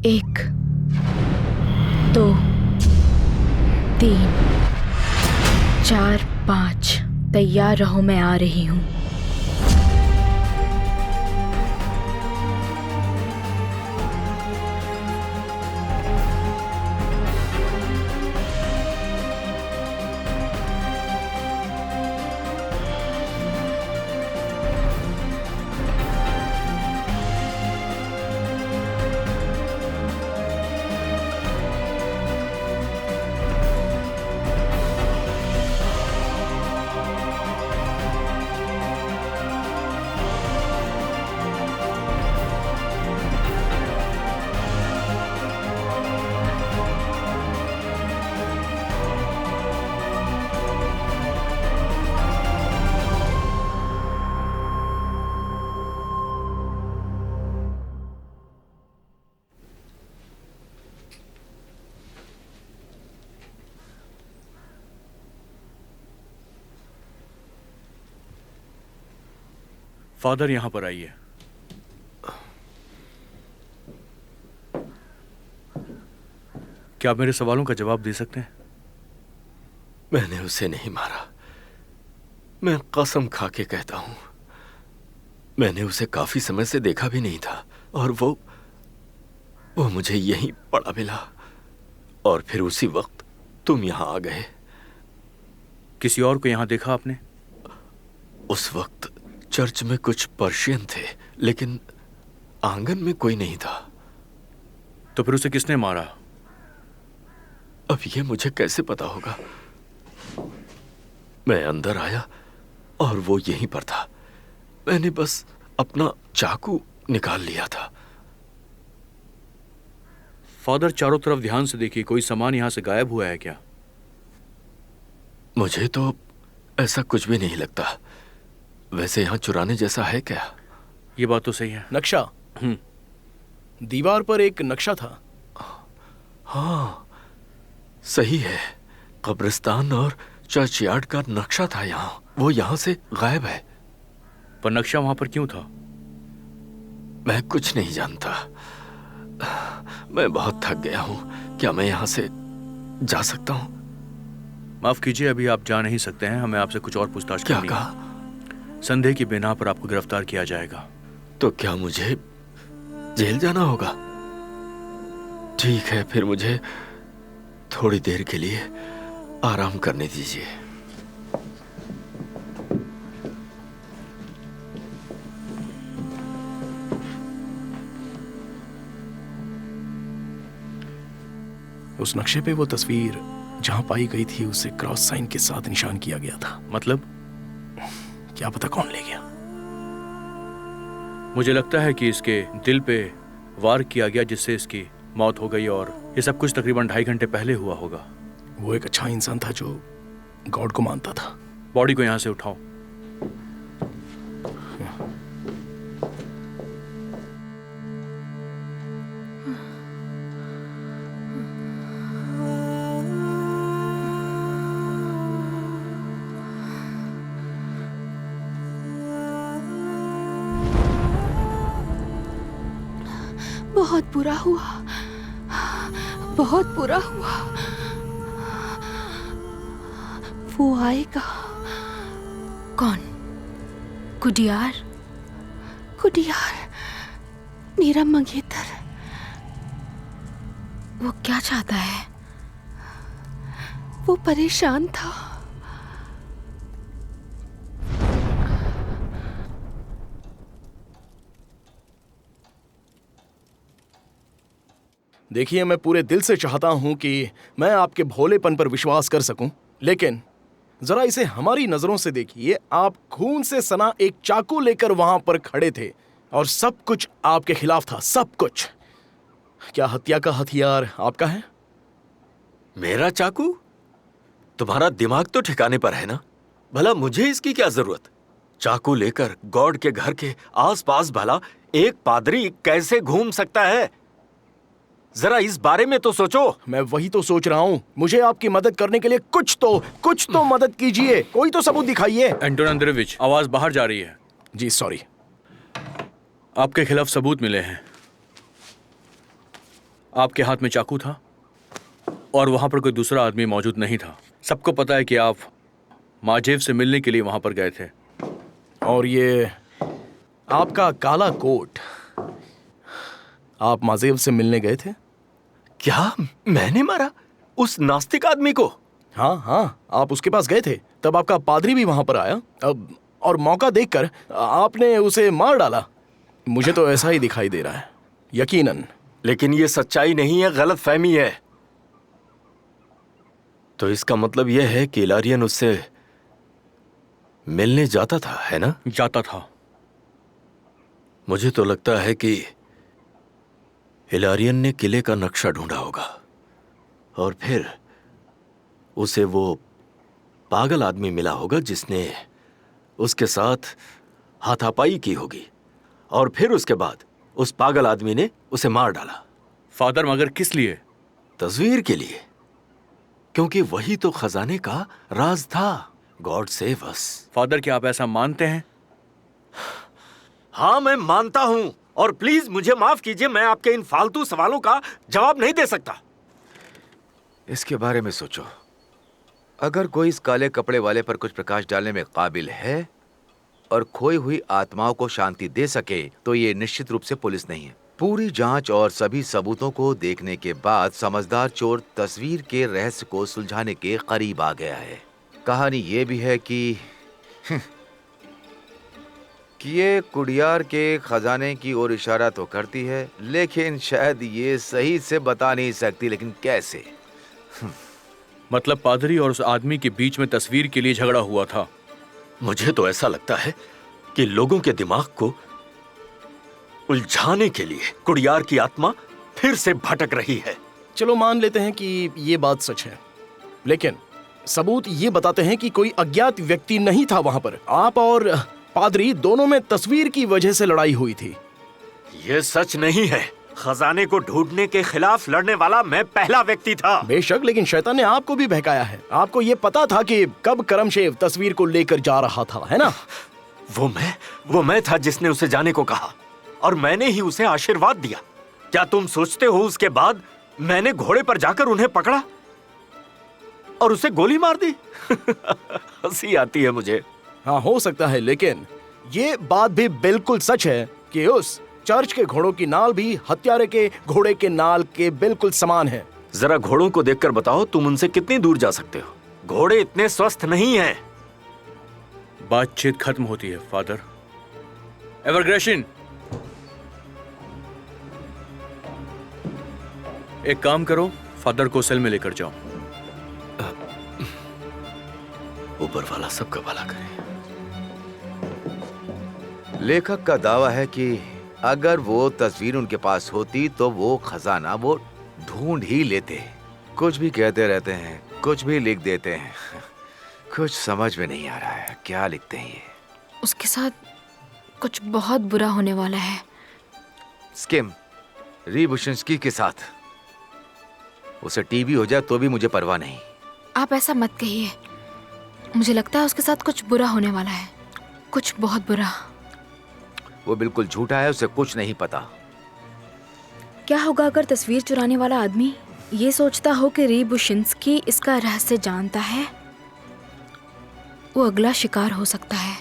1 2 3 4 5 तैयार रहो, मैं आ रही हूँ। फादर, यहां पर आइए। क्या आप मेरे सवालों का जवाब दे सकते हैं? मैंने उसे नहीं मारा। मैं कसम खा के कहता हूं, मैंने उसे काफी समय से देखा भी नहीं था और वो मुझे यहीं पड़ा मिला और फिर उसी वक्त तुम यहां आ गए। किसी और को यहां देखा आपने? उस वक्त चर्च में कुछ पर्शियन थे, लेकिन आंगन में कोई नहीं था। तो फिर उसे किसने मारा? अब ये मुझे कैसे पता होगा? मैं अंदर आया और वो यहीं पर था। मैंने बस अपना चाकू निकाल लिया था। फादर, चारों तरफ ध्यान से देखिए, कोई सामान यहां से गायब हुआ है क्या? मुझे तो ऐसा कुछ भी नहीं लगता। वैसे यहां चुराने जैसा है क्या? ये बात तो सही है। नक्शा। दीवार पर एक नक्शा था। हाँ, सही है। कब्रिस्तान और चर्चयार्ड का नक्शा था यहाँ। वो यहाँ से गायब है। पर नक्शा वहां पर क्यों था? मैं कुछ नहीं जानता। मैं बहुत थक गया हूँ। क्या मैं यहाँ से जा सकता हूँ? माफ कीजिए, अभी आप जा नहीं सकते हैं। हमें आपसे कुछ और पूछताछ क्या करनी है। कहा? संदेह की बिना पर आपको गिरफ्तार किया जाएगा। तो क्या मुझे जेल जाना होगा? ठीक है, फिर मुझे थोड़ी देर के लिए आराम करने दीजिए। उस नक्शे पे वो तस्वीर जहां पाई गई थी उसे क्रॉस साइन के साथ निशान किया गया था। मतलब? क्या पता कौन ले गया। मुझे लगता है कि इसके दिल पे वार किया गया, जिससे इसकी मौत हो गई, और ये सब कुछ तकरीबन 2.5 घंटे पहले हुआ होगा। वो एक अच्छा इंसान था जो गॉड को मानता था। बॉडी को यहां से उठाओ। बहुत बुरा हुआ, बहुत बुरा हुआ। वो आएगा। कौन? कुडियार? कुडियार, नीरव मंगेतर। वो क्या चाहता है? वो परेशान था। देखिए, मैं पूरे दिल से चाहता हूं कि मैं आपके भोलेपन पर विश्वास कर सकूं, लेकिन जरा इसे हमारी नजरों से देखिए। आप खून से सना एक चाकू लेकर वहां पर खड़े थे और सब कुछ आपके खिलाफ था, सब कुछ। क्या हत्या का हथियार आपका है? मेरा चाकू? तुम्हारा दिमाग तो ठिकाने पर है ना? भला मुझे इसकी क्या जरूरत? चाकू लेकर गॉड के घर के आसपास भला एक पादरी कैसे घूम सकता है? जरा इस बारे में तो सोचो। मैं वही तो सोच रहा हूँ। मुझे आपकी मदद करने के लिए कुछ तो मदद कीजिए। कोई तो सबूत दिखाइए। एंटोन अंद्रेविच, आवाज बाहर जा रही है। जी सॉरी। आपके खिलाफ सबूत मिले हैं। आपके हाथ में चाकू था और वहां पर कोई दूसरा आदमी मौजूद नहीं था। सबको पता है कि आप माजेव से मिलने के लिए वहां पर गए थे। और ये आपका काला कोट, आप माजेव से मिलने गए थे? क्या मैंने मारा उस नास्तिक आदमी को? हाँ हाँ, आप उसके पास गए थे। तब आपका पादरी भी वहां पर आया और मौका देखकर आपने उसे मार डाला। मुझे तो ऐसा ही दिखाई दे रहा है, यकीनन। लेकिन ये सच्चाई नहीं है, गलत फहमी है। तो इसका मतलब यह है कि इलारियन उससे मिलने जाता था, है ना? जाता था। मुझे तो लगता है कि इलारियन ने किले का नक्शा ढूंढा होगा और फिर उसे वो पागल आदमी मिला होगा जिसने उसके साथ हाथापाई की होगी और फिर उसके बाद उस पागल आदमी ने उसे मार डाला। फादर, मगर किस लिए? तस्वीर के लिए, क्योंकि वही तो खजाने का राज था। God save us. फादर, क्या आप ऐसा मानते हैं? हाँ, मैं मानता हूं और प्लीज मुझे माफ कीजिए, मैं आपके इन फालतू सवालों का जवाब नहीं दे सकता। इसके बारे में सोचो। अगर कोई इस काले कपड़े वाले पर कुछ प्रकाश डालने में काबिल है और खोई हुई आत्माओं को शांति दे सके तो ये निश्चित रूप से पुलिस नहीं है। पूरी जांच और सभी सबूतों को देखने के बाद समझदार चोर तस्वीर के रहस्य को सुलझाने के करीब आ गया है। कहानी ये भी है कि ये कुड़ियार के खजाने की ओर इशारा तो करती है, लेकिन शायद ये सही से बता नहीं सकती। लेकिन कैसे? मतलब पादरी और उस आदमी के बीच में तस्वीर के लिए झगड़ा हुआ था। मुझे तो ऐसा लगता है कि लोगों के दिमाग को उलझाने के लिए कुड़ियार की आत्मा फिर से भटक रही है। चलो मान लेते हैं कि ये बात सच है, लेकिन सबूत ये बताते हैं कि कोई अज्ञात व्यक्ति नहीं था वहां पर। आप और पादरी दोनों में तस्वीर की वजह से लड़ाई हुई थी। ये सच नहीं है। खजाने को ढूंढने के खिलाफ लड़ने वाला मैं पहला व्यक्ति था। बेशक, लेकिन शैतान ने आपको भी बहकाया है। आपको ये पता था कि कब करमशेव तस्वीर को लेकर जा रहा था, है ना? वो मैं था जिसने उसे जाने को कहा और मैंने ही उसे आशीर्वाद दिया। क्या तुम सोचते हो उसके बाद मैंने घोड़े पर जाकर उन्हें पकड़ा और उसे गोली मार दी? हंसी आती है मुझे। हाँ, हो सकता है, लेकिन ये बात भी बिल्कुल सच है कि उस चर्च के घोड़ों की नाल भी हत्यारे के घोड़े के नाल के बिल्कुल समान है। जरा घोड़ों को देखकर बताओ तुम उनसे कितनी दूर जा सकते हो। घोड़े इतने स्वस्थ नहीं हैं। बातचीत खत्म होती है फादर। एवरग्रेशन, एक काम करो, फादर को सेल में लेकर जाओ। ऊपर वाला सबका भला करे। लेखक का दावा है कि अगर वो तस्वीर उनके पास होती तो वो खजाना वो ढूंढ ही लेते। कुछ भी कहते रहते हैं, कुछ भी लिख देते हैं। कुछ समझ में नहीं आ रहा है क्या लिखते हैं ये। उसके साथ कुछ बहुत बुरा होने वाला है। स्किम रीबुशिंस्की के साथ। उसे टीबी हो जाए तो भी मुझे परवाह नहीं। आप ऐसा मत कहिए। मुझे लगता है उसके साथ कुछ बुरा होने वाला है, कुछ बहुत बुरा। वो बिल्कुल झूठा है, उसे कुछ नहीं पता। क्या होगा अगर तस्वीर चुराने वाला आदमी ये सोचता हो कि रीबुशिंस्की इसका रहस्य जानता है? वो अगला शिकार हो सकता है।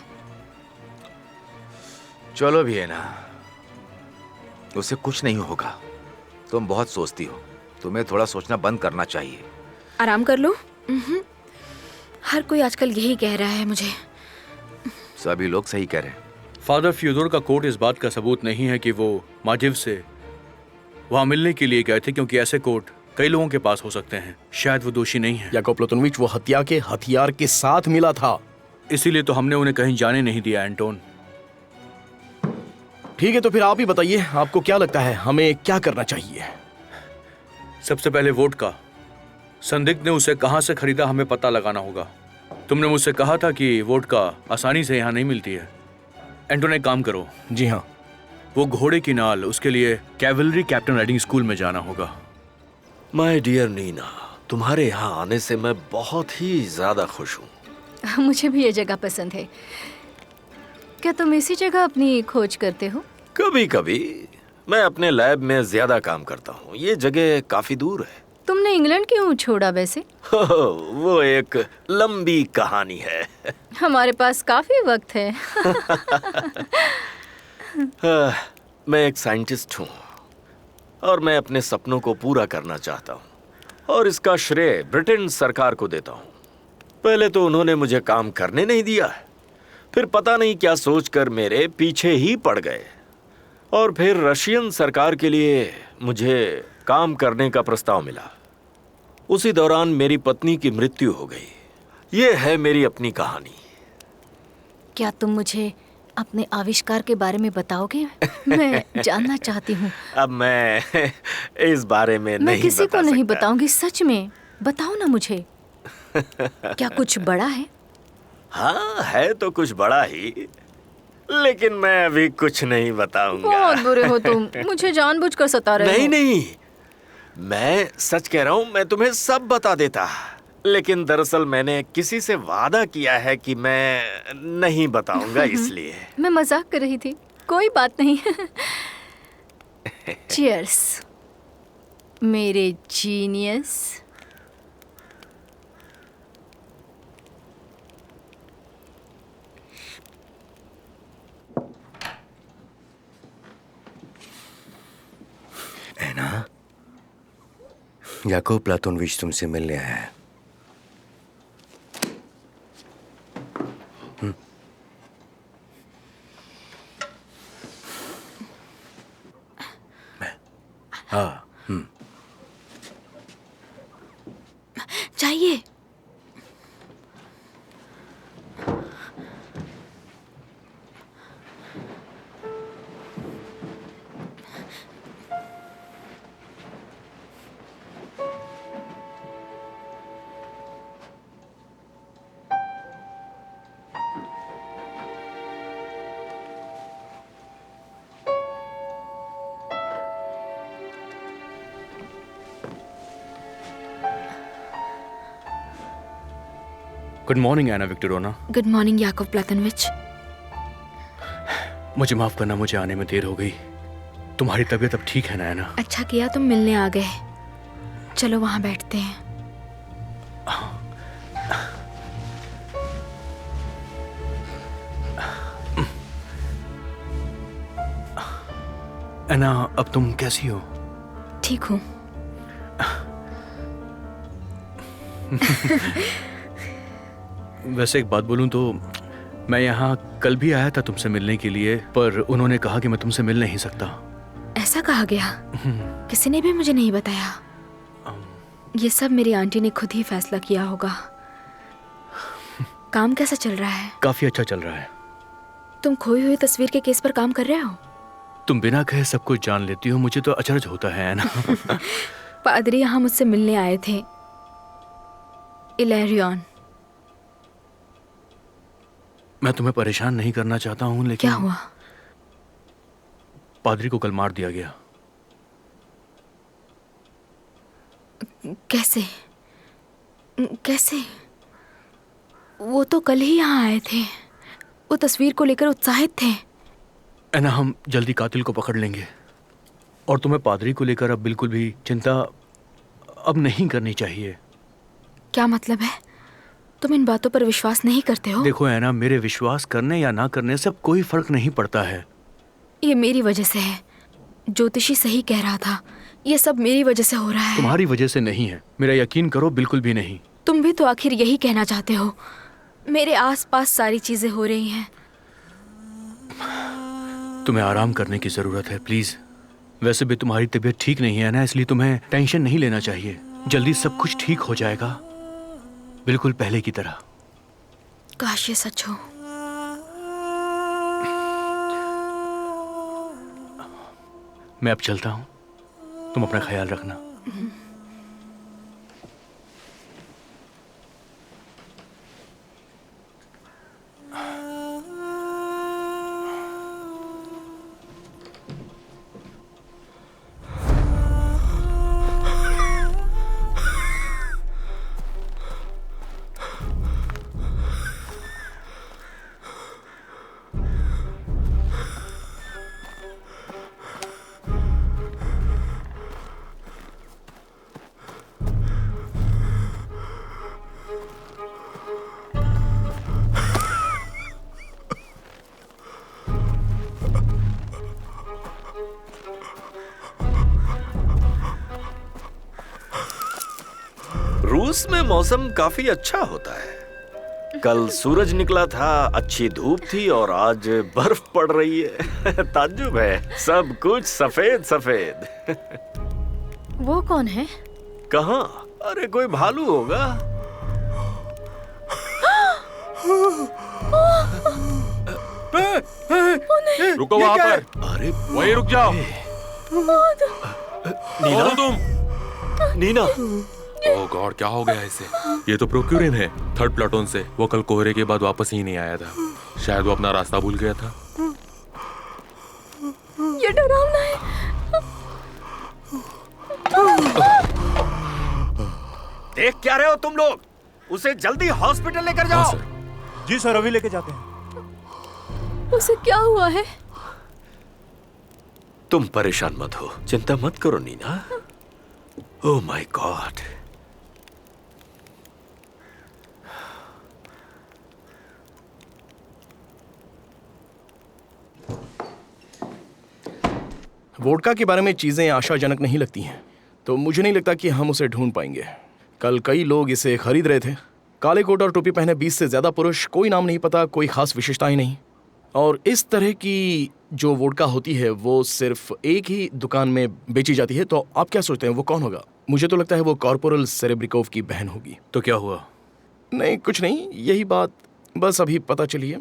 चलो भी है ना, उसे कुछ नहीं होगा। तुम बहुत सोचती हो, तुम्हें थोड़ा सोचना बंद करना चाहिए। आराम कर लो। हर कोई आजकल यही कह रहा है मुझे। सभी लोग सही कह रहे हैं। फादर, फ्योदोर का कोट इस बात का सबूत नहीं है कि वो माजिव से वहां मिलने के लिए गए थे, क्योंकि ऐसे कोट कई लोगों के पास हो सकते हैं। शायद वो दोषी नहीं है। याकूब प्लतोनोविच वो हत्या के हथियार के साथ मिला था, इसीलिए तो हमने उन्हें कहीं जाने नहीं दिया। एंटोन, ठीक है, तो फिर आप ही बताइए, आपको क्या लगता है हमें क्या करना चाहिए? सबसे पहले वोट का संदिग्ध ने उसे कहां से खरीदा हमें पता लगाना होगा। तुमने मुझसे कहा था कि वोट का आसानी से यहाँ नहीं मिलती है। एंटोन, एक काम करो। जी हाँ, वो घोड़े की नाल, उसके लिए कैवलरी कैप्टन राइडिंग स्कूल में जाना होगा। माय डियर नीना, तुम्हारे यहाँ आने से मैं बहुत ही ज्यादा खुश हूँ। मुझे भी ये जगह पसंद है। क्या तुम इसी जगह अपनी खोज करते हो? कभी कभी मैं अपने लैब में ज्यादा काम करता हूँ। ये जगह काफी दूर है। तुमने इंग्लैंड क्यों छोड़ा वैसे? वो एक लंबी कहानी है। हमारे पास काफी वक्त है। मैं एक साइंटिस्ट हूँ और मैं अपने सपनों को पूरा करना चाहता हूँ और इसका श्रेय ब्रिटेन सरकार को देता हूँ। पहले तो उन्होंने मुझे काम करने नहीं दिया, फिर पता नहीं क्या सोचकर मेरे पीछे ही पड़ गए और फिर रशियन सरकार के लिए मुझे काम करने का प्रस्ताव मिला। उसी दौरान मेरी पत्नी की मृत्यु हो गई। ये है मेरी अपनी कहानी। क्या तुम मुझे अपने आविष्कार के बारे में बताओगे? मैं जानना चाहती हूँ। अब मैं इस बारे में मैं नहीं किसी बता को नहीं सकता। बताऊंगी, सच में बताओ ना मुझे। क्या कुछ बड़ा है? हाँ, है तो कुछ बड़ा ही, लेकिन मैं अभी कुछ नहीं बताऊंगा। बहुत बुरे हो तुम, मुझे जानबूझकर सता रहे नहीं हो। नहीं, मैं सच कह रहा हूँ। मैं तुम्हें सब बता देता, लेकिन दरअसल मैंने किसी से वादा किया है कि मैं नहीं बताऊंगा, इसलिए। मैं मजाक कर रही थी, कोई बात नहीं। चीयर्स मेरे जीनियस। एना, याकोब प्लातोनविच तुमसे मिलने आया है। हाँ। चाहिए। Good morning Anna Victoria. Good morning Yakov Platonovich. मुझे माफ करना, मुझे आने में देर हो गई। तुम्हारी तबीयत अब ठीक है ना एना? अच्छा किया तुम मिलने आ गए। चलो वहां बैठते हैं। एना, अब तुम कैसी हो? ठीक हूँ। वैसे एक बात बोलूं तो मैं यहाँ कल भी आया था तुमसे मिलने के लिए, पर उन्होंने कहा कि मैं तुमसे मिल नहीं सकता। ऐसा कहा गया? किसी ने भी मुझे नहीं बताया। ये सब मेरी आंटी ने खुद ही फैसला किया होगा। काम कैसा चल रहा है? काफी अच्छा चल रहा है। तुम खोई हुई तस्वीर के केस पर काम कर रहे हो? तुम बिना कहे सब कुछ जान लेती हो, मुझे तो अचरज होता है ना। पादरी यहाँ मुझसे मिलने आए थे। इलेरियन। मैं तुम्हें परेशान नहीं करना चाहता हूँ, लेकिन क्या हुआ? पादरी को कल मार दिया गया। कैसे? कैसे? वो तो कल ही यहाँ आए थे। वो तस्वीर को लेकर उत्साहित थे। एना, हम जल्दी कातिल को पकड़ लेंगे और तुम्हें पादरी को लेकर अब बिल्कुल भी चिंता अब नहीं करनी चाहिए। क्या मतलब है? तुम इन बातों पर विश्वास नहीं करते हो? देखो एना, मेरे विश्वास करने या ना करने से अब कोई फर्क नहीं पड़ता है। ये मेरी वजह से है। ज्योतिषी सही कह रहा था। ये सब मेरी वजह से हो रहा है। तुम्हारी वजह से नहीं है, मेरा यकीन करो, बिल्कुल भी नहीं। तुम भी तो आखिर यही कहना चाहते हो। मेरे आसपास सारी चीजें हो रही हैं। तुम्हें आराम करने की जरूरत है, प्लीज। वैसे भी तुम्हारी तबीयत ठीक नहीं है ना, इसलिए तुम्हें टेंशन नहीं लेना चाहिए। जल्दी सब कुछ ठीक हो जाएगा, बिल्कुल पहले की तरह। काश ये सच हो। मैं अब चलता हूँ, तुम अपना ख्याल रखना। रूस में मौसम काफी अच्छा होता है। कल सूरज निकला था, अच्छी धूप थी और आज बर्फ पड़ रही है। ताज्जुब है, सब कुछ सफेद सफेद। वो कौन है? कहाँ? अरे कोई भालू होगा। रुको वहां पर। अरे वहीं रुक जाओ। नीना, तुम। नीना। ओह गॉड, क्या हो गया इसे? ये तो प्रोक्यूरिन है, 3rd प्लाटून से। वो कल कोहरे के बाद वापस ही नहीं आया था। शायद वो अपना रास्ता भूल गया था। ये डरावना है। देख क्या रहे हो तुम लोग? उसे जल्दी हॉस्पिटल लेकर हाँ जाओ। सर। जी सर, अभी लेके जाते हैं। उसे क्या हुआ है? तुम परेशान मत हो, चिंता मत करो Nina. Oh my God. Vodka के बारे में चीजें आशाजनक नहीं लगती हैं, तो मुझे नहीं लगता कि हम उसे ढूंढ पाएंगे। कल कई लोग इसे खरीद रहे थे। काले कोट और टोपी पहने 20 से ज्यादा पुरुष, कोई नाम नहीं पता, कोई खास विशेषताएं नहीं। और इस तरह की जो वोडका होती है वो सिर्फ एक ही दुकान में बेची जाती है। तो आप क्या सोचते हैं वो कौन होगा? मुझे तो लगता है वो कॉर्पोरल सेरेब्रिकोव की बहन होगी। तो क्या हुआ? नहीं, कुछ नहीं, यही बात बस अभी पता चली है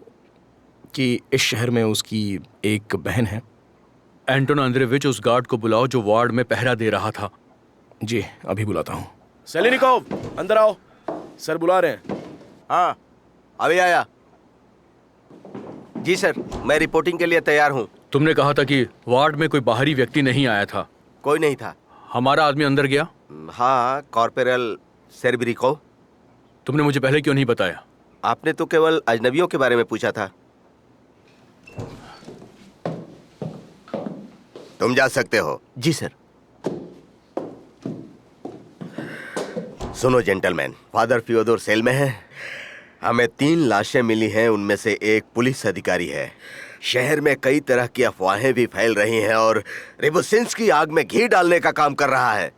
कि इस शहर में उसकी एक बहन है। एंटोन अंद्रेविच, उस गार्ड को बुलाओ जो वार्ड में पहरा दे रहा था। जी, अभी बुलाता हूँ। सेलेनिकोव, अंदर आओ, सर बुला रहे हैं। हाँ, अभी आया। जी सर, मैं रिपोर्टिंग के लिए तैयार हूँ। तुमने कहा था कि वार्ड में कोई बाहरी व्यक्ति नहीं आया था। कोई नहीं था। हमारा आदमी अंदर गया। हाँ, कॉर्पोरल सेरेब्रिकोव। तुमने मुझे पहले क्यों नहीं बताया? आपने तो केवल अजनबियों के बारे में पूछा था। तुम जा सकते हो। जी सर। सुनो जेंटलमैन, फादर फियोदोर सेल में है। हमें 3 लाशें मिली हैं, उनमें से एक पुलिस अधिकारी है। शहर में कई तरह की अफवाहें भी फैल रही हैं और रिबुसिंस्की आग में घी डालने का काम कर रहा है।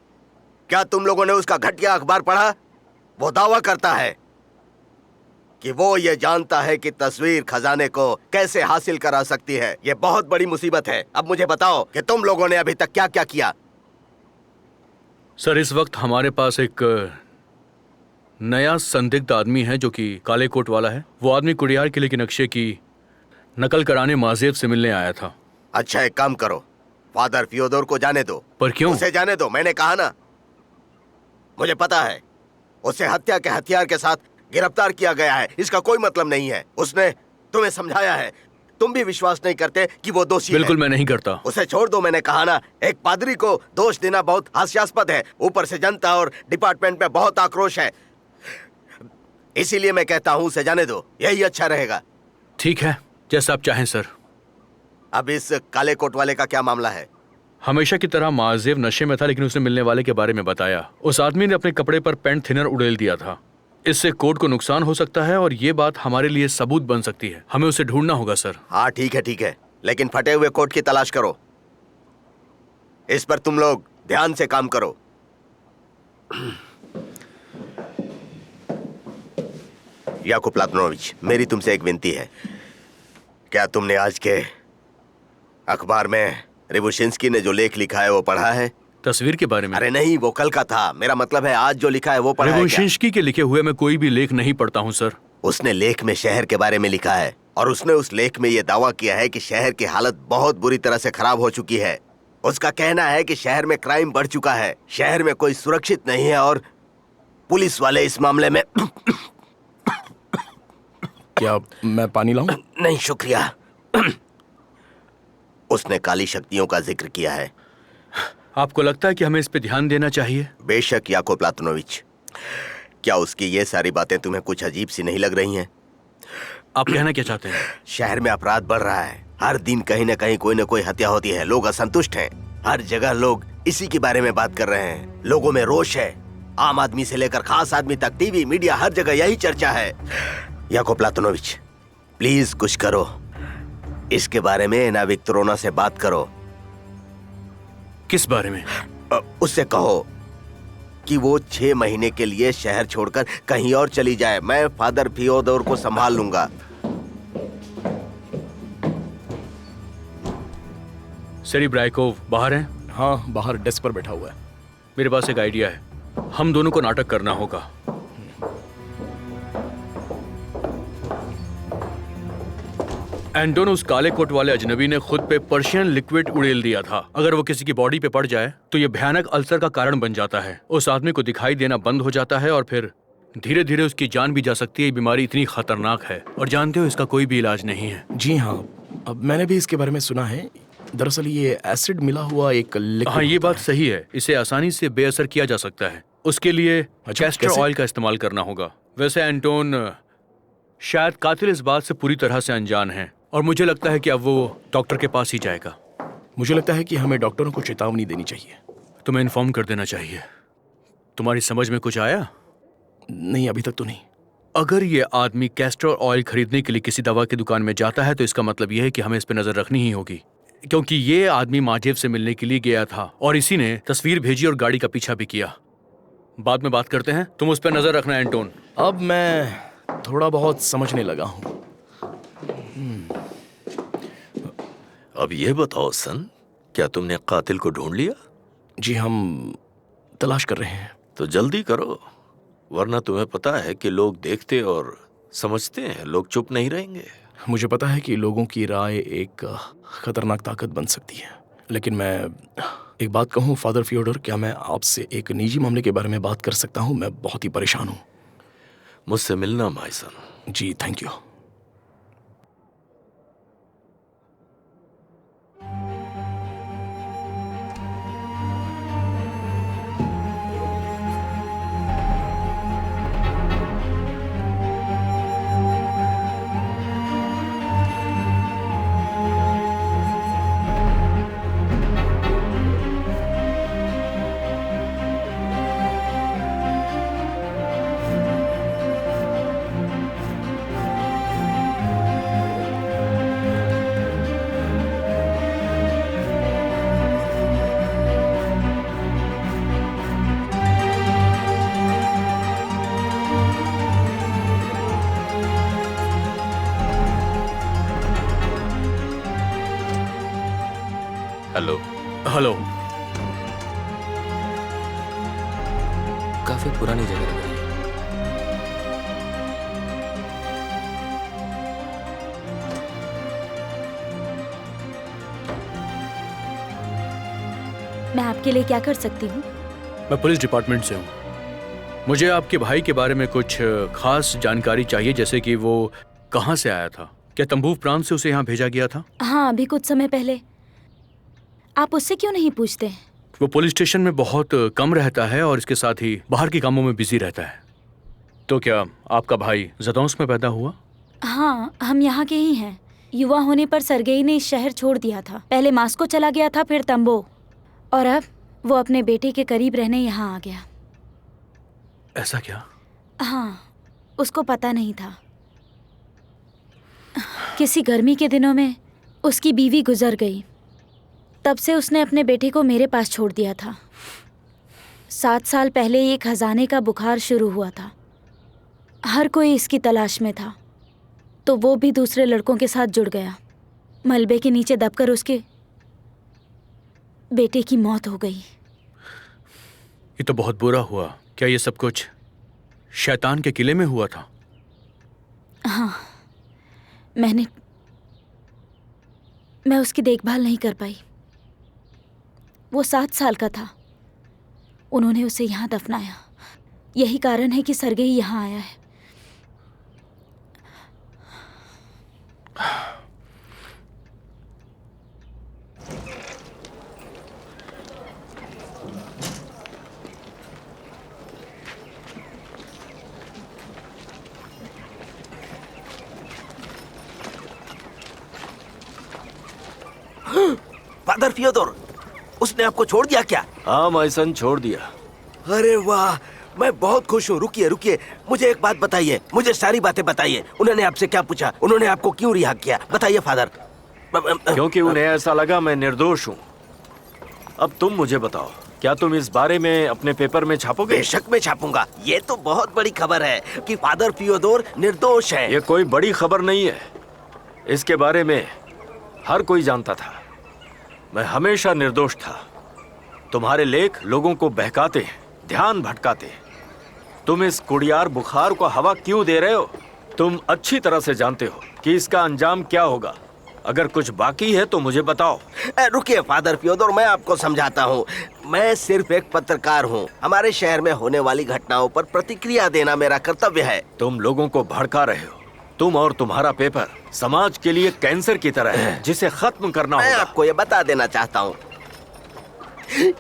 क्या तुम लोगों ने उसका घटिया अखबार पढ़ा? वो दावा करता है कि वो ये जानता है कि तस्वीर खजाने को कैसे हासिल करा सकती है। ये बहुत बड़ी मुसीबत है। अब मुझे बताओ कि तुम लोगों ने अभी तक क्या क्या किया? सर, इस वक्त हमारे पास एक नया संदिग्ध आदमी है जो कि काले कोट वाला है। वो आदमी कुड़ियार किले के नक्शे की नकल कराने माजेब से मिलने आया था। अच्छा, एक काम करो, फादर फियोदोर को जाने दो। पर क्यों? उसे जाने दो, मैंने कहा ना। मुझे पता है उसे हत्या के हथियार के साथ गिरफ्तार किया गया है। इसका कोई मतलब नहीं है। उसने तुम्हें समझाया है, तुम भी विश्वास नहीं करते कि वो दोषी है। बिल्कुल मैं नहीं करता। उसे छोड़ दो, मैंने कहा ना। एक पादरी को दोष देना बहुत हास्यास्पद है। ऊपर से जनता और डिपार्टमेंट में बहुत आक्रोश है। इसीलिए मैं कहता हूं उसे जाने दो, यही अच्छा रहेगा। ठीक है, जैसा आप चाहें सर। अब इस काले कोट वाले का क्या मामला है? हमेशा की तरह माजेब नशे में था, लेकिन उसने मिलने वाले के बारे में बताया। उस आदमी ने अपने कपड़े पर पेंट थिनर उड़ेल दिया था। इससे कोट को नुकसान हो सकता है और ये बात हमारे लिए सबूत बन सकती है। हमें उसे ढूंढना होगा सर। हाँ ठीक है, लेकिन फटे हुए कोट की तलाश करो। इस पर तुम लोग ध्यान से काम करो। याकूब प्लातनोविच, मेरी तुमसे एक विनती है। क्या तुमने आज के अखबार में रिबुशिंस्की ने जो लेख लिखा है वो पढ़ा है? तस्वीर के बारे में? अरे नहीं, वो कल का था। मेरा मतलब है आज जो लिखा है वो पढ़ा है क्या? रिबुशिंस्की के लिखे हुए मैं कोई भी लेख नहीं पढ़ता हूँ सर। उसने लेख में शहर के बारे में लिखा है और उसने उस लेख में ये दावा किया है कि शहर की हालत बहुत बुरी तरह से खराब हो चुकी है। उसका कहना है कि शहर में क्राइम बढ़ चुका है, शहर में कोई सुरक्षित नहीं है और पुलिस वाले इस मामले में क्या मैं पानी लाऊं? नहीं शुक्रिया। उसने काली शक्तियों का जिक्र किया है। आपको लगता है कि हमें इस पे ध्यान देना चाहिए? बेशक याकूब प्लातनोविच। क्या उसकी ये सारी बातें तुम्हें कुछ अजीब सी नहीं लग रही हैं? आप कहना क्या चाहते हैं? शहर में अपराध बढ़ रहा है। हर दिन कहीं न कहीं कोई न कोई हत्या होती है। लोग असंतुष्ट हैं। हर जगह लोग इसी के बारे में बात कर रहे हैं। लोगों में रोष है। आम आदमी से लेकर खास आदमी तक, टीवी, मीडिया, हर जगह यही चर्चा है। याकूब प्लातनोविच, प्लीज कुछ करो। इसके बारे में ना विक्टोरोना से बात करो। किस बारे में? उससे कहो कि वो 6 महीने के लिए शहर छोड़कर कहीं और चली जाए। मैं फादर फियोदोर को संभाल लूंगा। सेरेब्राइकोव बाहर हैं? हाँ, बाहर डेस्क पर बैठा हुआ है। मेरे पास एक आइडिया है। हम दोनों को नाटक करना होगा। एंटोन, उस काले कोट वाले अजनबी ने खुद पे पर्शियन लिक्विड उड़ेल दिया था। अगर वो किसी की बॉडी पे पड़ जाए तो ये भयानक अल्सर का कारण बन जाता है। उस आदमी को दिखाई देना बंद हो जाता है और फिर धीरे धीरे उसकी जान भी जा सकती है। ये बीमारी इतनी खतरनाक है और जानते हो इसका कोई भी इलाज नहीं है। जी हाँ, अब मैंने भी इसके बारे में सुना है। दरअसल ये एसिड मिला हुआ एक लिक्विड। हाँ, ये बात सही है। इसे आसानी से बेअसर किया जा सकता है। उसके लिए कैस्टर कैसे? ऑयल का इस्तेमाल करना होगा। वैसे एंटोन शायद कातिल इस बात से पूरी तरह से अनजान है और मुझे लगता है कि अब वो डॉक्टर के पास ही जाएगा। मुझे लगता है कि हमें डॉक्टरों को चेतावनी देनी चाहिए। तुम्हें इन्फॉर्म कर देना चाहिए। तुम्हारी समझ में कुछ आया? नहीं, अभी तक तो नहीं। अगर ये आदमी कैस्टर ऑयल खरीदने के लिए किसी दवा की दुकान में जाता है तो इसका मतलब यह है कि हमें इस पर नजर रखनी ही होगी, क्योंकि ये आदमी माजेव से मिलने के लिए गया था और इसी ने तस्वीर भेजी और गाड़ी का पीछा भी किया। बाद में बात करते हैं। तुम उस पर नजर रखना एंटोन। अब मैं थोड़ा बहुत समझने लगा हूँ। अब ये बताओ सन, क्या तुमने कातिल को ढूंढ लिया? जी, हम तलाश कर रहे हैं। तो जल्दी करो, वरना तुम्हें पता है कि लोग देखते और समझते हैं, लोग चुप नहीं रहेंगे। मुझे पता है कि लोगों की राय एक खतरनाक ताकत बन सकती है, लेकिन मैं एक बात कहूँ फादर फियोडोर, क्या मैं आपसे एक निजी मामले के बारे में बात कर सकता हूँ? मैं बहुत ही परेशान हूँ। मुझसे मिलना माइसन। जी, थैंक यू। हेलो। हेलो। काफी पुरानी जगह लग रही है। मैं आपके लिए क्या कर सकती हूँ? मैं पुलिस डिपार्टमेंट से हूँ। मुझे आपके भाई के बारे में कुछ खास जानकारी चाहिए, जैसे कि वो कहाँ से आया था। क्या तंबूव प्रांत से उसे यहाँ भेजा गया था? हाँ, अभी कुछ समय पहले। आप उससे क्यों नहीं पूछते? वो पुलिस स्टेशन में बहुत कम रहता है और इसके साथ ही बाहर के कामों में बिजी रहता है। तो क्या आपका भाई ज़दौंस्क में पैदा हुआ? हाँ, हम यहाँ के ही हैं। युवा होने पर सरगेई ने इस शहर छोड़ दिया था। पहले मास्को चला गया था, फिर तंबो, और अब वो अपने बेटे के करीब रहने यहाँ आ गया। ऐसा क्या? हाँ, उसको पता नहीं था। किसी गर्मी के दिनों में उसकी बीवी गुजर गई। तब से उसने अपने बेटे को मेरे पास छोड़ दिया था। 7 साल पहले एक खजाने का बुखार शुरू हुआ था। हर कोई इसकी तलाश में था, तो वो भी दूसरे लड़कों के साथ जुड़ गया। मलबे के नीचे दबकर उसके बेटे की मौत हो गई। ये तो बहुत बुरा हुआ। क्या ये सब कुछ शैतान के किले में हुआ था? हाँ, मैं उसकी देखभाल नहीं कर पाई। वो 7 साल का था। उन्होंने उसे यहाँ दफनाया। यही कारण है कि सरगेई यहाँ आया है। फादर फियोदोर, उसने आपको छोड़ दिया क्या? हाँ माइसन, छोड़ दिया। अरे वाह, मैं बहुत खुश हूँ। रुकिए रुकिए, मुझे एक बात बताइए, मुझे सारी बातें बताइए। उन्होंने आपसे क्या पूछा? उन्होंने आपको क्यों रिहा किया? बताइए फादर। क्योंकि उन्हें ऐसा लगा मैं निर्दोष हूँ। अब तुम मुझे बताओ, क्या तुम इस बारे में अपने पेपर में छापोगे? बेशक मैं छापूंगा। ये तो बहुत बड़ी खबर है कि फादर फियोदोर निर्दोष है। ये कोई बड़ी खबर नहीं है। इसके बारे में हर कोई जानता था। मैं हमेशा निर्दोष था। तुम्हारे लेख लोगों को बहकाते, ध्यान भटकाते। तुम इस कुड़ियार बुखार को हवा क्यों दे रहे हो? तुम अच्छी तरह से जानते हो कि इसका अंजाम क्या होगा। अगर कुछ बाकी है तो मुझे बताओ। रुकिए फादर फियोदोर, मैं आपको समझाता हूँ। मैं सिर्फ एक पत्रकार हूँ। हमारे शहर में होने वाली घटनाओं पर प्रतिक्रिया देना मेरा कर्तव्य है। तुम लोगों को भड़का रहे हो। तुम और तुम्हारा पेपर समाज के लिए कैंसर की तरह है, जिसे खत्म करना मैं होगा। आपको ये बता देना चाहता हूँ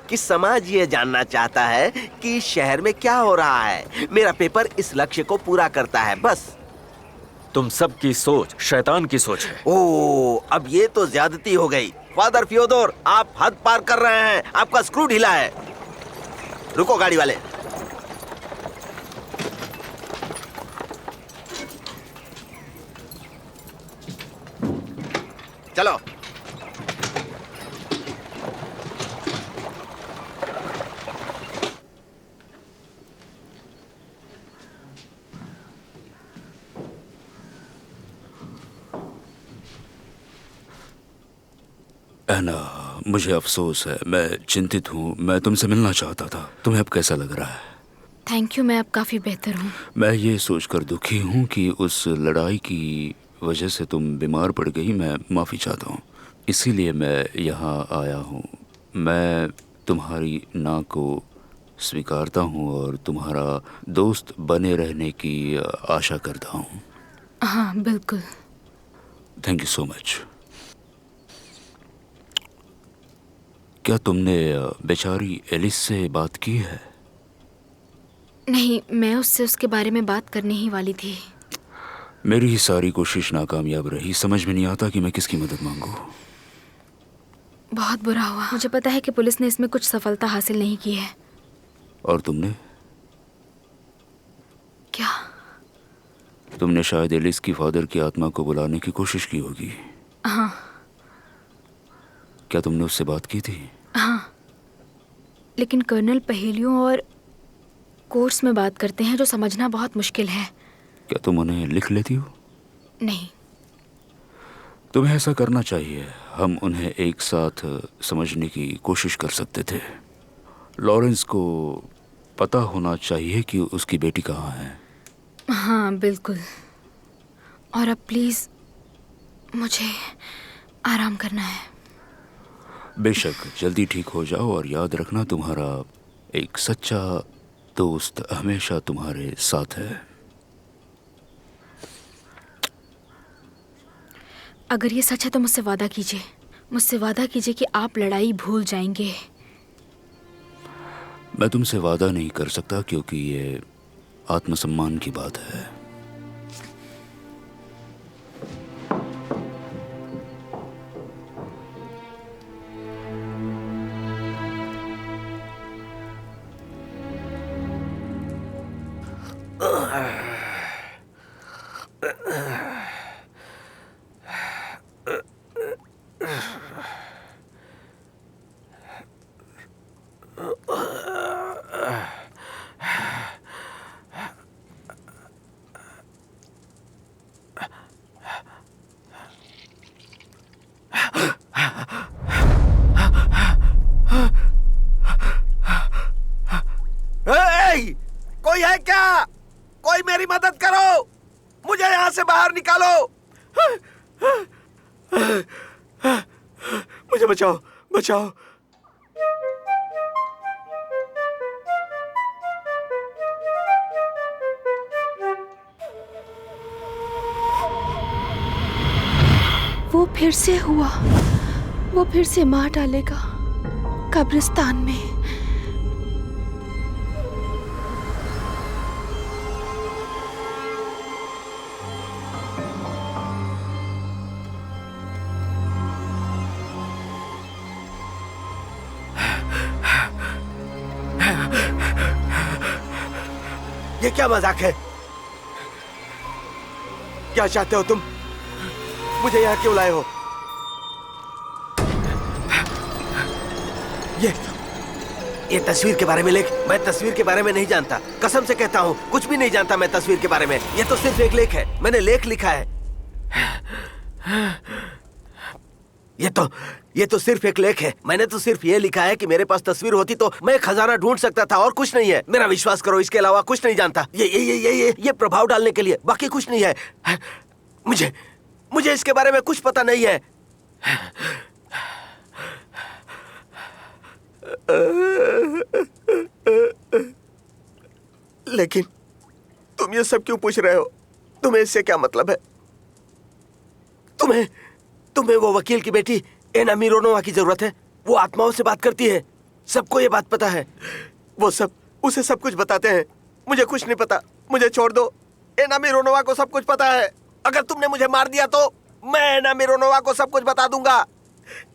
कि समाज ये जानना चाहता है कि शहर में क्या हो रहा है। मेरा पेपर इस लक्ष्य को पूरा करता है, बस। तुम सबकी सोच शैतान की सोच है। ओह, अब ये तो ज्यादती हो गई। फादर फियोदोर, आप हद पार कर रहे हैं। आपका स्क्रू ढीला है। रुको गाड़ी वाले। चलो। ऐना, मुझे अफसोस है, मैं चिंतित हूँ। मैं तुमसे मिलना चाहता था। तुम्हें अब कैसा लग रहा है? थैंक यू, मैं अब काफ़ी बेहतर हूँ। मैं ये सोचकर दुखी हूँ कि उस लड़ाई की वजह से तुम बीमार पड़ गई। मैं माफ़ी चाहता हूँ, इसीलिए मैं यहाँ आया हूँ। मैं तुम्हारी ना को स्वीकारता हूँ और तुम्हारा दोस्त बने रहने की आशा करता हूँ। हाँ बिल्कुल। Thank you so much. क्या तुमने बेचारी एलिस से बात की है? नहीं, मैं उससे उसके बारे में बात करने ही वाली थी। मेरी ही सारी कोशिश नाकामयाब रही। समझ में नहीं आता कि मैं किसकी मदद मांगूं। बहुत बुरा हुआ। मुझे पता है कि पुलिस ने इसमें कुछ सफलता हासिल नहीं की है। और तुमने? क्या? तुमने शायद एलिस की फादर की आत्मा को बुलाने की कोशिश की होगी। हाँ। क्या तुमने उससे बात की थी? हाँ, लेकिन कर्नल पहेलियों और कोर्स में बात करते हैं जो समझना बहुत मुश्किल है। क्या तुम उन्हें लिख लेती हो? नहीं। तुम्हें ऐसा करना चाहिए। हम उन्हें एक साथ समझने की कोशिश कर सकते थे। लॉरेंस को पता होना चाहिए कि उसकी बेटी कहाँ है। हाँ बिल्कुल। और अब प्लीज़ मुझे आराम करना है। बेशक, जल्दी ठीक हो जाओ और याद रखना, तुम्हारा एक सच्चा दोस्त हमेशा तुम्हारे साथ है। अगर ये सच है तो मुझसे वादा कीजिए। मुझसे वादा कीजिए कि आप लड़ाई भूल जाएंगे। मैं तुमसे वादा नहीं कर सकता क्योंकि ये आत्मसम्मान की बात है। कोई है क्या? कोई मेरी मदद करो, मुझे यहाँ से बाहर निकालो। मुझे बचाओ, बचाओ। वो फिर से हुआ। वो फिर से मार डालेगा कब्रिस्तान में। ये क्या मजाक है? क्या चाहते हो तुम? मुझे यहाँ क्यों लाए हो? ये ये तस्वीर के बारे में लिख। मैं तस्वीर के बारे में नहीं जानता, कसम से कहता हूँ, कुछ भी नहीं जानता मैं तस्वीर के बारे में। ये तो सिर्फ एक लेख है, मैंने लेख लिखा है। ये तो सिर्फ एक लेख है। मैंने तो सिर्फ ये लिखा है कि मेरे पास तस्वीर होती तो मैं खजाना ढूंढ सकता था, और कुछ नहीं है। मेरा विश्वास करो, इसके अलावा कुछ नहीं जानता। ये प्रभाव डालने के लिए, बाकी कुछ नहीं है। मुझे इसके बारे में कुछ पता नहीं है। लेकिन तुम ये सब क्यों पूछ रहे हो? तुम्हें इससे क्या मतलब है? तुम्हें वो वकील की बेटी एना मिरोनोवा की जरूरत है। वो आत्माओं से बात करती है, सबको ये बात पता है। वो सब उसे सब कुछ बताते हैं। मुझे कुछ नहीं पता, मुझे छोड़ दो। एना मिरोनोवा को सब कुछ पता है। अगर तुमने मुझे मार दिया तो मैं एना मिरोनोवा को सब कुछ बता दूंगा।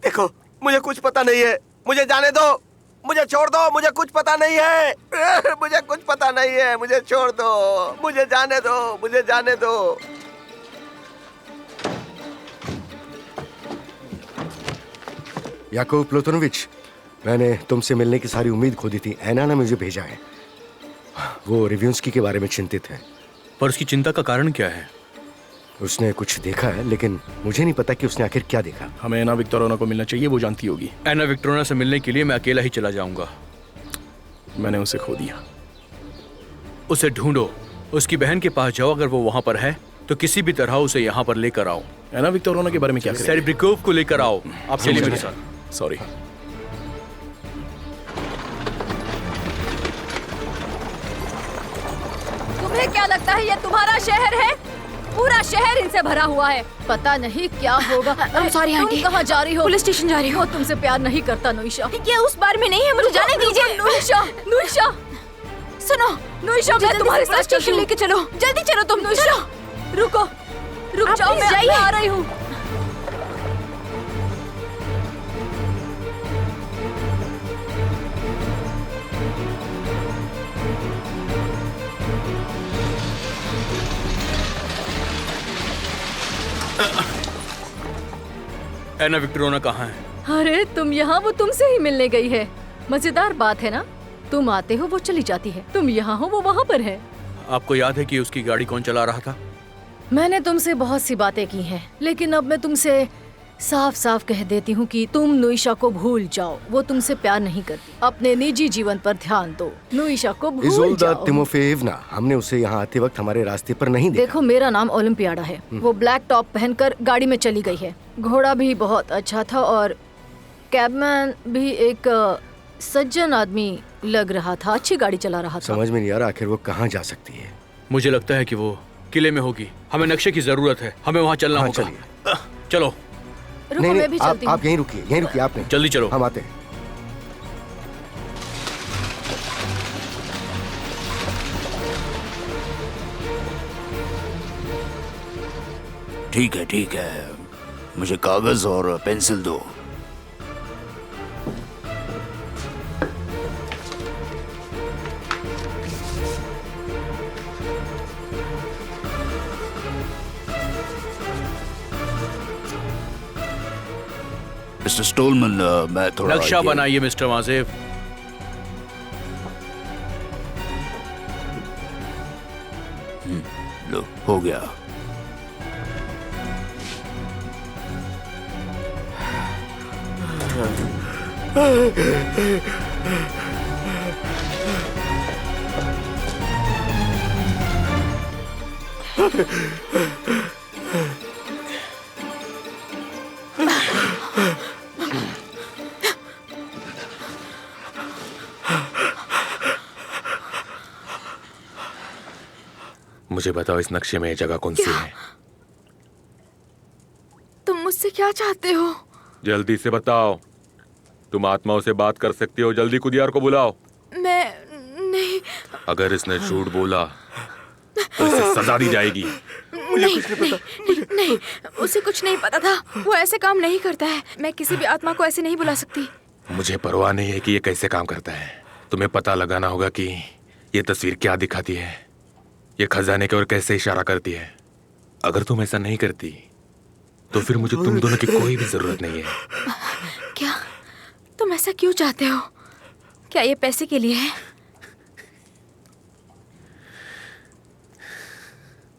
देखो, मुझे कुछ पता नहीं है, मुझे जाने दो, मुझे छोड़ दो। मुझे कुछ पता नहीं है, मुझे कुछ पता नहीं है, मुझे छोड़ दो, मुझे जाने दो, मुझे जाने दो। याकूब प्लूटोनोविच, मैंने तुमसे मिलने की सारी उम्मीद खो दी थी। एना ने मुझे भेजा है। वो रिव्यूस्की के बारे में चिंतित है। पर उसकी चिंता का कारण क्या है? उसने कुछ देखा है, लेकिन मुझे नहीं पता कि उसने आखिर क्या देखा। हमें एना विक्टोरिना को मिलना चाहिए, वो जानती होगी। एना विक्टोरिना से मिलने के लिए मैं अकेला ही चला जाऊंगा। मैंने उसे खो दिया। उसे ढूंढो, उसकी बहन के पास जाओ। अगर वो वहां पर है तो किसी भी तरह उसे यहाँ पर लेकर आओ। एना विक्टोरिना के बारे में क्या करें? सेरेब्रिकोव को लेकर आओ। आप चलिए मेरे साथ। सॉरी। तुम्हें क्या लगता है ये तुम्हारा शहर है? पूरा शहर इनसे भरा हुआ है। पता नहीं क्या होगा। Sorry aunty. कहाँ जा रही हो? पुलिस स्टेशन जा रही हो। तुमसे प्यार नहीं करता नुइशा। ये उस बार में नहीं है, मुझे जाने दीजिए। नुइशा सुनो, नुइशा, मैं तुम्हारे साथ स्टेशन लेके चलो। जल्दी चलो तुम। नुइशा रुको, रुक जाओ, मैं आ रही हूँ। एना विक्टोरिना कहाँ है? अरे तुम यहाँ, वो तुमसे ही मिलने गई है। मजेदार बात है ना, तुम आते हो वो चली जाती है, तुम यहाँ हो वो वहाँ पर है। आपको याद है कि उसकी गाड़ी कौन चला रहा था? मैंने तुमसे बहुत सी बातें की हैं, लेकिन अब मैं तुमसे साफ साफ कह देती हूँ कि तुम नुइशा को भूल जाओ। वो तुमसे प्यार नहीं करती। अपने निजी जीवन पर ध्यान दो। नुइशा को भूल इज़ोल्दा जाओ। तिमोफेएवना, हमने उसे यहाँ आते वक्त हमारे रास्ते पर नहीं देखा। देखो, मेरा नाम ओलंपियाडा है। वो ब्लैक टॉप पहनकर गाड़ी में चली गई है। घोड़ा भी बहुत अच्छा था और कैबमैन भी एक सज्जन आदमी लग रहा था। अच्छी गाड़ी चला रहा था। समझ में नहीं आ रहा आखिर वो कहाँ जा सकती है। मुझे लगता है कि वो किले में होगी। हमें नक्शे की जरूरत है, हमें वहाँ चलना होगा। चलिए। चलो। रुको, नहीं, मैं भी चलती हूँ। आप यहीं रुकिए, आप नहीं। जल्दी चलो। हम आते हैं। ठीक है, मुझे कागज और पेंसिल दो। मिस्टर स्टोलमन, मैं थोड़ा नक्शा बनाइए मिस्टर माजेव। लो, हो गया। मुझे बताओ, इस नक्शे में ये जगह कौन सी है? तुम मुझसे क्या चाहते हो? जल्दी से बताओ। तुम आत्माओं से बात कर सकती हो, जल्दी कुदियार को बुलाओ। मैं नहीं। अगर इसने झूठ बोला तो इसे सजा दी जाएगी। नहीं, उसे कुछ नहीं पता था। वो ऐसे काम नहीं करता है। मैं किसी भी आत्मा को ऐसे नहीं बुला सकती। मुझे परवाह नहीं है कि ये कैसे काम करता है। तुम्हें पता लगाना होगा कि ये तस्वीर क्या दिखाती है, ये खजाने की ओर कैसे इशारा करती है। अगर तुम ऐसा नहीं करती तो फिर मुझे तुम दोनों की कोई भी जरूरत नहीं है। क्या? तुम ऐसा क्यों चाहते हो? क्या ये पैसे के लिए है?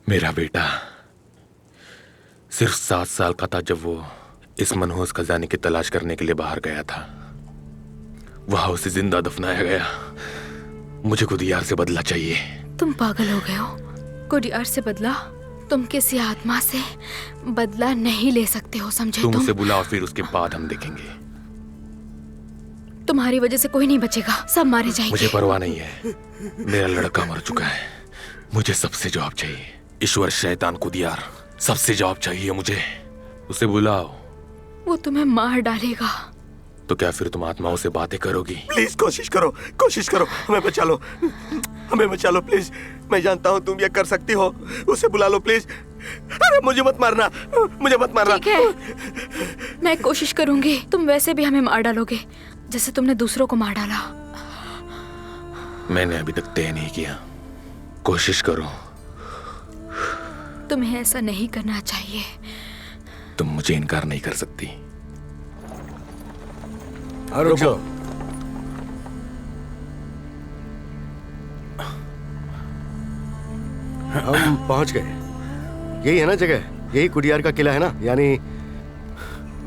मेरा बेटा सिर्फ 7 साल का था जब वो इस मनहूस खजाने की तलाश करने के लिए बाहर गया था। वहां उसे जिंदा दफनाया गया। मुझे गुदियार से बदला चाहिए। तुम पागल हो गए हो? गुडियार से बदला? तुम किसी आत्मा से बदला नहीं ले सकते हो, समझे? तुम उसे बुलाओ, फिर उसके बाद हम देखेंगे। तुम्हारी वजह से कोई नहीं बचेगा, सब मारे जाएंगे। मुझे परवाह नहीं है, मेरा लड़का मर चुका है। मुझे सबसे जवाब चाहिए। ईश्वर, शैतान, कुदियार, सबसे जवाब चाहिए मुझे। उसे बुलाओ। वो तुम्हें मार डालेगा। तो क्या फिर तुम आत्माओं से बातें करोगी? प्लीज कोशिश करो, हमें बचा लो, हमें बचा लो प्लीज। मैं जानता हूँ तुम ये कर सकती हो। उसे बुला लो प्लीज। अरे मुझे मत मारना। ठीक है, मैं कोशिश करूंगी। तुम वैसे भी हमें मार डालोगे जैसे तुमने दूसरों को मार डाला। मैंने अभी तक तय नहीं किया। कोशिश करो। तुम्हें ऐसा नहीं करना चाहिए। तुम मुझे इनकार नहीं कर सकती। रुक जाओ। हम पहुंच गए। यही है ना जगह? यही कुडियार का किला है ना? यानी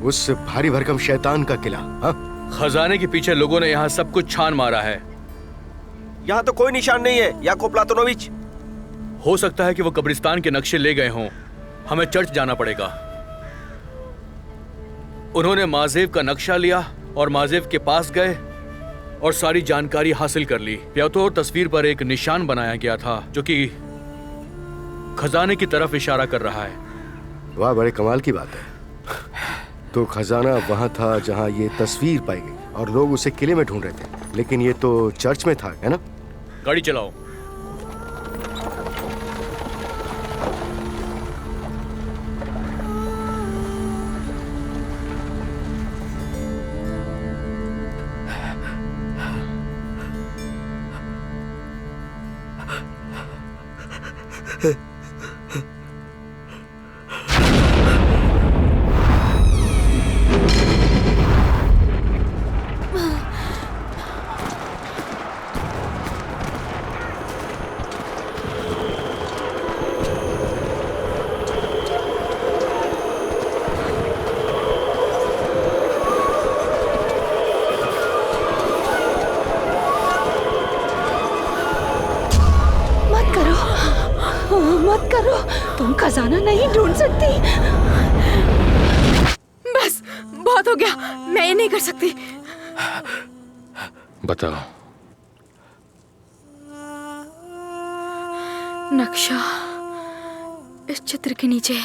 उस भारी भरकम शैतान का किला। हाँ, खजाने के पीछे लोगों ने यहाँ सब कुछ छान मारा है। यहाँ तो कोई निशान नहीं है, याकूब प्लातोनोविच। हो सकता है कि वो कब्रिस्तान के नक्शे ले गए हों। हमें चर्च जाना पड़ेगा। उन्होंने माजेव का नक्शा लिया और माजेव के पास गए और सारी जानकारी हासिल कर ली। प्यातोर तस्वीर पर एक निशान बनाया गया था जो कि खजाने की तरफ इशारा कर रहा है। वाह, बड़े कमाल की बात है। तो खजाना वहां था जहां ये तस्वीर पाई गई और लोग उसे किले में ढूंढ रहे थे, लेकिन ये तो चर्च में था, है ना? गाड़ी चलाओ। मत करो, तुम खजाना नहीं ढूंढ सकती। बस बहुत हो गया, मैं ये नहीं कर सकती। बताओ। नक्शा इस चित्र के नीचे,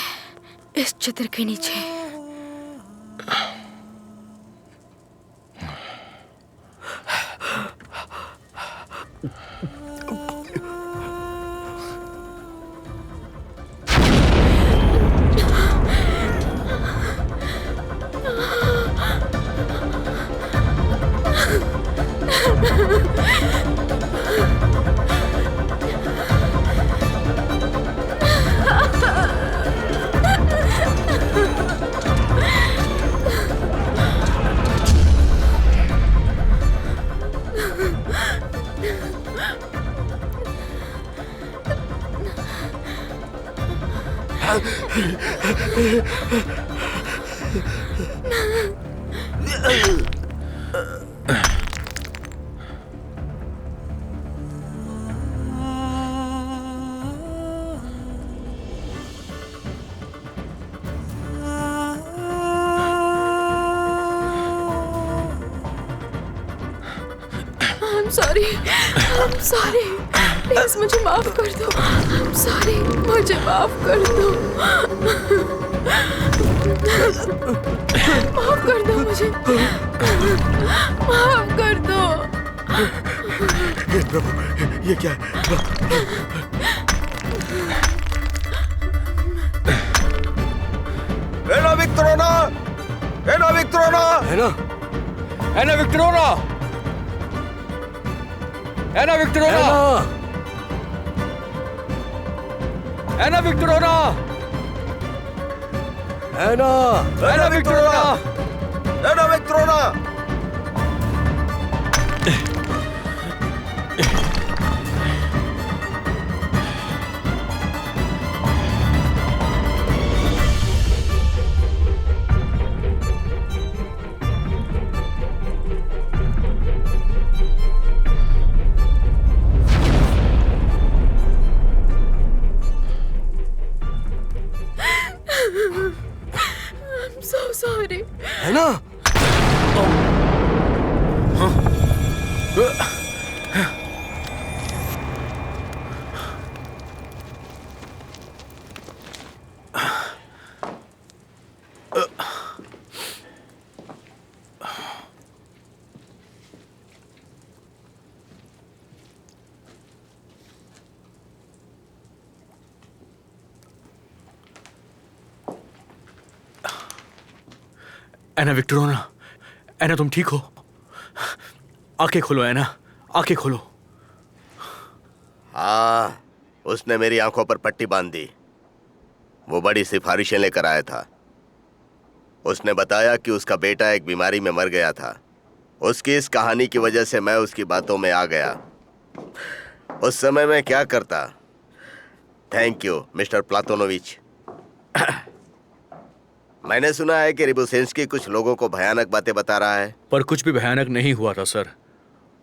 इस चित्र के नीचे। I'm sorry, प्लीज मुझे माफ कर दो। I'm sorry, मुझे माफ कर दो। माफ कर दो मुझे, माफ कर दो। हे प्रभु, ये क्या है? एना विक्टोरोना, एना विक्टोरोना, एना, एना विक्टोरोना, एना विक्टोरोना, एना विक्टोरोना, एना, एना विक्टोरोना, एना विक्टोरोना। एना विक्टोरिया, एना तुम ठीक हो? आंखें खोलो एना, आंखें खोलो। हाँ, उसने मेरी आंखों पर पट्टी बांध दी। वो बड़ी सिफारिशें लेकर आया था। उसने बताया कि उसका बेटा एक बीमारी में मर गया था। उसकी इस कहानी की वजह से मैं उसकी बातों में आ गया। उस समय मैं क्या करता? Thank you mister Platonovich. मैंने सुना है कि रिबुसेंस्की कुछ लोगों को भयानक बातें बता रहा है। पर कुछ भी भयानक नहीं हुआ था सर।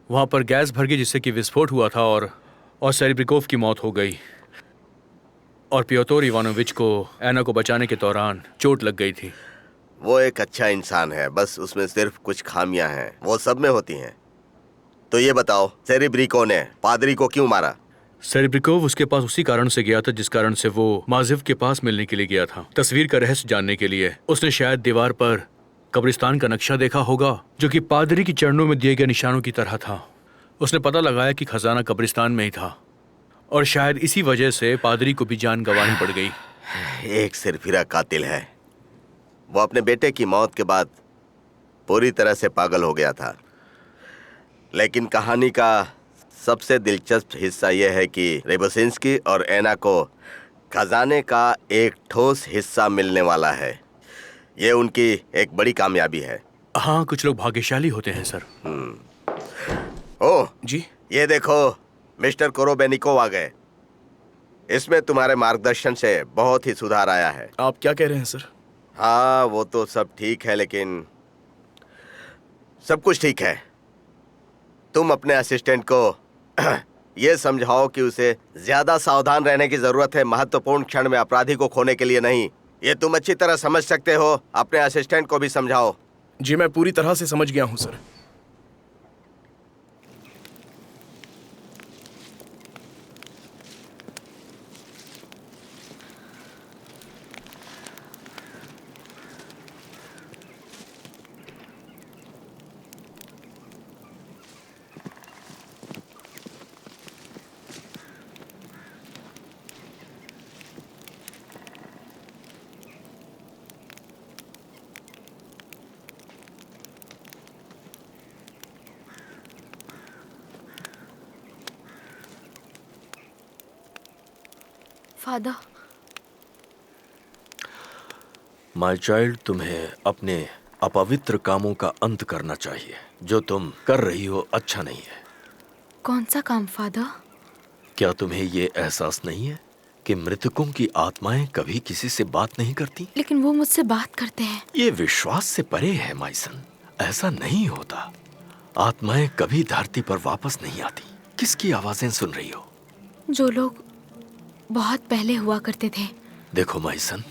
वहां पर गैस भर गई जिससे कि विस्फोट हुआ था और सेरेब्रिकोव की मौत हो गई। और पियोतोर इवानोविच को एना को बचाने के दौरान चोट लग गई थी। वो एक अच्छा इंसान है, बस उसमें सिर्फ कुछ खामियां हैं। वो सब में होती हैं। तो ये बताओ, सेरेब्रिको ने पादरी को क्यों मारा? सेरेब्रिकोव उसके पास उसी कारण से गया था जिस कारण से वो माजिव के पास मिलने के लिए गया था, तस्वीर का रहस्य जानने के लिए। उसने शायद दीवार पर कब्रिस्तान का नक्शा देखा होगा जो कि पादरी की चरणों में दिए गए निशानों की तरह था। उसने पता लगाया कि खजाना कब्रिस्तान में ही था और शायद इसी वजह से पादरी को भी जान गंवानी पड़ गई। एक सिरफिरा कातिल है। वो अपने बेटे की मौत के बाद पूरी तरह से पागल हो गया था। लेकिन कहानी का सबसे दिलचस्प हिस्सा यह है कि रिबुसेंस्की और एना को खजाने का एक ठोस हिस्सा मिलने वाला है। ये उनकी एक बड़ी कामयाबी है। हाँ, कुछ लोग भाग्यशाली होते हैं सर। ओह जी, ये देखो मिस्टर कोरोबेनिकोव आ गए। इसमें तुम्हारे मार्गदर्शन से बहुत ही सुधार आया है। आप क्या कह रहे हैं सर? हाँ, वो तो सब ठीक है, लेकिन सब कुछ ठीक है। तुम अपने असिस्टेंट को ये समझाओ कि उसे ज्यादा सावधान रहने की जरूरत है, महत्वपूर्ण क्षण में अपराधी को खोने के लिए नहीं। ये तुम अच्छी तरह समझ सकते हो। अपने असिस्टेंट को भी समझाओ। जी, मैं पूरी तरह से समझ गया हूँ सर। फादर, माय चाइल्ड, तुम्हें अपने अपवित्र कामों का अंत करना चाहिए। जो तुम कर रही हो अच्छा नहीं है। कौन सा काम फादर? क्या तुम्हें ये एहसास नहीं है कि मृतकों की आत्माएं कभी किसी से बात नहीं करती? लेकिन वो मुझसे बात करते हैं। ये विश्वास से परे है माइसन। ऐसा नहीं होता। आत्माएं कभी धरती पर वापस नहीं आती। किसकी आवाजें सुन रही हो? जो लोग बहुत पहले हुआ करते थे। देखो माइसन,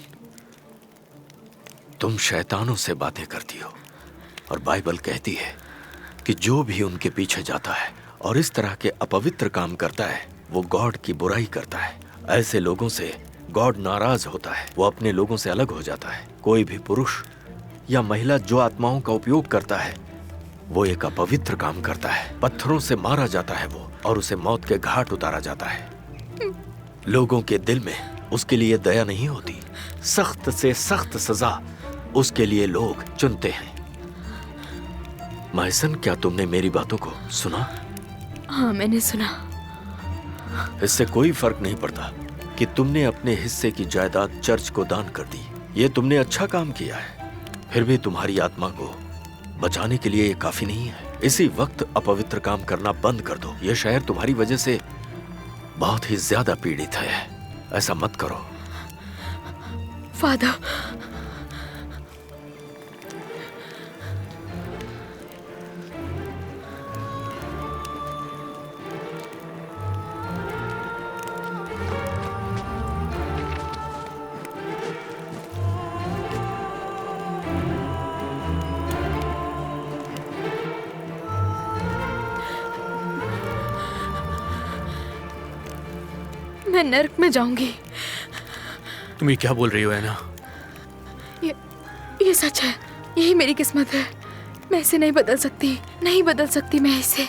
तुम शैतानों से बातें करती हो और बाइबल कहती है कि जो भी उनके पीछे जाता है और इस तरह के अपवित्र काम करता है वो गॉड की बुराई करता है। ऐसे लोगों से गॉड नाराज होता है। वो अपने लोगों से अलग हो जाता है। कोई भी पुरुष या महिला जो आत्माओं का उपयोग करता है वो एक अपवित्र काम करता है। पत्थरों से मारा जाता है वो और उसे मौत के घाट उतारा जाता है। लोगों के दिल में उसके लिए दया नहीं होती। सख्त से सख्त सजा उसके लिए लोग चुनते हैं। माइसन, क्या तुमने मेरी बातों को सुना? हाँ, मैंने सुना। इससे कोई फर्क नहीं पड़ता कि तुमने अपने हिस्से की जायदाद चर्च को दान कर दी। ये तुमने अच्छा काम किया है। फिर भी तुम्हारी आत्मा को बचाने के लिए ये काफी नहीं है। इसी वक्त अपवित्र काम करना बंद कर दो। ये शहर तुम्हारी वजह से बहुत ही ज्यादा पीड़ित है। ऐसा मत करो। फादर, मैं नर्क में जाऊंगी। तुम ये क्या बोल रही हो एना? ये सच है। यही मेरी किस्मत है। मैं इसे नहीं बदल सकती। नहीं बदल सकती मैं इसे।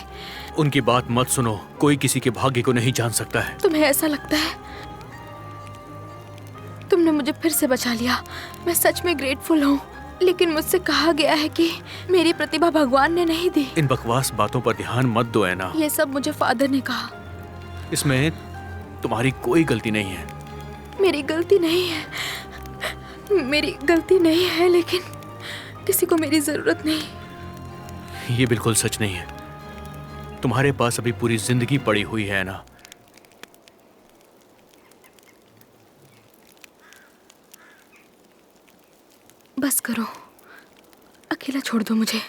उनकी बात मत सुनो। कोई किसी के भाग्य को नहीं जान सकता है। तुम्हें ऐसा लगता है? तुमने मुझे फिर से बचा लिया। मैं सच में ग्रेटफुल हूँ। लेकिन मुझसे कहा गया है कि मेरी प्रतिभा भगवान ने नहीं दी। इन बकवास बातों पर ध्यान मत दो ऐना। ये सब मुझे फादर ने कहा। इसमें तुम्हारी कोई गलती नहीं है। मेरी गलती नहीं है, मेरी गलती नहीं है, लेकिन किसी को मेरी जरूरत नहीं। ये बिल्कुल सच नहीं है। तुम्हारे पास अभी पूरी जिंदगी पड़ी हुई है ना। बस करो, अकेला छोड़ दो मुझे।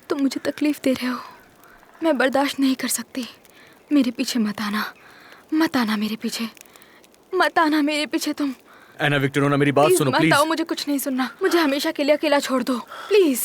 तुम मुझे तकलीफ दे रहे हो, मैं बर्दाश्त नहीं कर सकती। मेरे पीछे मत आना, मत आना मेरे पीछे, मत आना मेरे पीछे तुम। ऐना विक्टोरिया, मेरी बात सुनो मत प्लीज। आओ, मुझे कुछ नहीं सुनना। मुझे हमेशा के लिए अकेला छोड़ दो प्लीज।